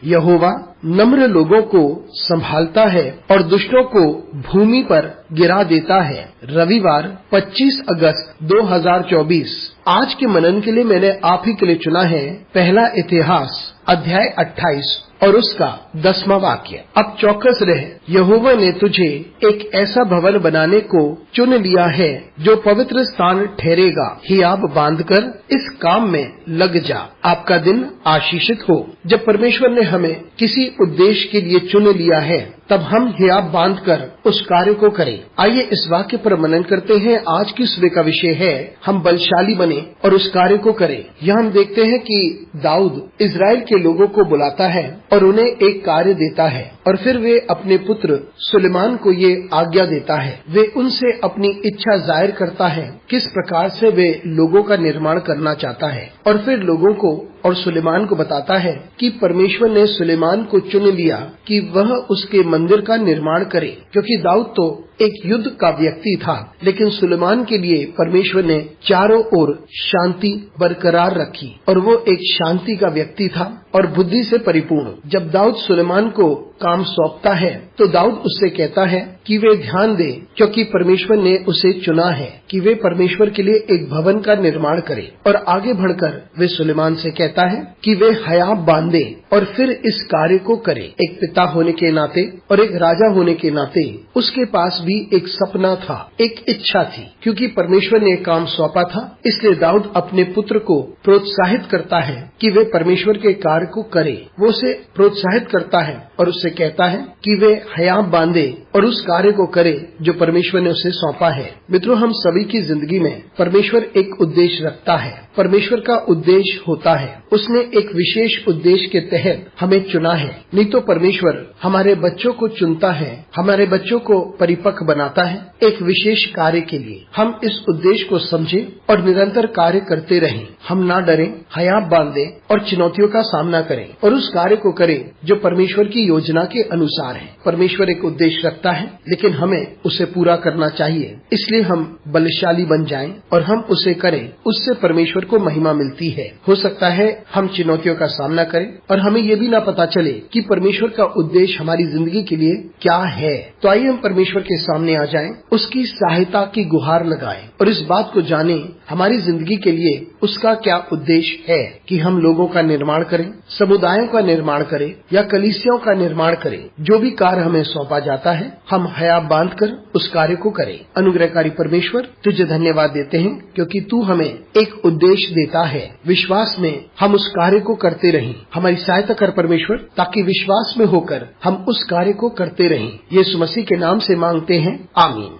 यहोवा नम्र लोगों को संभालता है और दुष्टों को भूमि पर गिरा देता है। रविवार 25 अगस्त 2024। आज के मनन के लिए मैंने आप ही के लिए चुना है पहला इतिहास अध्याय 28 और उसका 10वां वाक्य। अब चौकस रह, यहोवा ने तुझे एक ऐसा भवन बनाने को चुन लिया है जो पवित्र स्थान ठहरेगा। हियाब बांधकर इस काम में लग जा। आपका दिन आशीषित हो। जब परमेश्वर ने हमें किसी उद्देश्य के लिए चुन लिया है तब हम हियाब बांधकर उस कार्य को करें। आइए इस वाक्य पर मनन करते हैं। आज की सुबह का विषय है हम बलशाली बने और उस कार्य को करें। यहाँ हम देखते हैं कि दाऊद इजराइल के लोगों को बुलाता है और उन्हें एक कार्य देता है और फिर वे अपने पुत्र सुलेमान को ये आज्ञा देता है। वे उनसे अपनी इच्छा जाहिर करता है किस प्रकार से वे लोगों का निर्माण करना चाहता है और फिर लोगों को और सुलेमान को बताता है कि परमेश्वर ने सुलेमान को चुन लिया कि वह उसके मंदिर का निर्माण करे, क्योंकि दाऊद तो एक युद्ध का व्यक्ति था, लेकिन सुलेमान के लिए परमेश्वर ने चारों ओर शांति बरकरार रखी और वो एक शांति का व्यक्ति था और बुद्धि से परिपूर्ण। जब दाऊद सुलेमान को काम सौंपता है तो दाऊद उससे कहता है कि वे ध्यान दे, क्योंकि परमेश्वर ने उसे चुना है कि वे परमेश्वर के लिए एक भवन का निर्माण करे। और आगे बढ़कर वे सुलेमान से कहता है कि वे हयाब बांधे और फिर इस कार्य को करे। एक पिता होने के नाते और एक राजा होने के नाते उसके पास भी एक सपना था, एक इच्छा थी, क्योंकि परमेश्वर ने एक काम सौंपा था। इसलिए दाऊद अपने पुत्र को प्रोत्साहित करता है कि वे परमेश्वर के कार्य को करे। वो उसे प्रोत्साहित करता है और उससे कहता है कि वे हयाब बांधे और उस कार्य को करे जो परमेश्वर ने उसे सौंपा है। मित्रों, हम सभी की जिंदगी में परमेश्वर एक उद्देश्य रखता है। परमेश्वर का उद्देश्य होता है, उसने एक विशेष उद्देश्य के तहत हमें चुना है। नहीं तो परमेश्वर हमारे बच्चों को चुनता है, हमारे बच्चों को परिपक्व बनाता है एक विशेष कार्य के लिए। हम इस उद्देश्य को समझें और निरंतर कार्य करते रहें। हम ना डरें, हयाब बांधे और चुनौतियों का सामना करें और उस कार्य को करें जो परमेश्वर की योजना के अनुसार है। परमेश्वर एक उद्देश्य रखता है, लेकिन हमें उसे पूरा करना चाहिए। इसलिए हम बलशाली बन जाएं और हम उसे करें, उससे परमेश्वर को महिमा मिलती है। हो सकता है हम चुनौतियों का सामना करें और हमें ये भी ना पता चले कि परमेश्वर का उद्देश्य हमारी जिंदगी के लिए क्या है। तो आइए हम परमेश्वर के सामने आ जाएं, उसकी सहायता की गुहार लगाएं और इस बात को जानें हमारी जिंदगी के लिए उसका क्या उद्देश्य है कि हम लोगों का निर्माण करें, समुदायों का निर्माण करें या कलीसियाओं का निर्माण करें। जो भी कार्य हमें सौंपा जाता है हम हयाब बांधकर उस कार्य को करें। अनुग्रहकारी परमेश्वर, तुझे धन्यवाद देते हैं क्योंकि तू हमें एक उद्देश्य देता है। विश्वास में हम उस कार्य को करते रहें। हमारी सहायता कर परमेश्वर, ताकि विश्वास में होकर हम उस कार्य को करते रहें। यीशु मसीह के नाम से मांगते हैं, आमीन।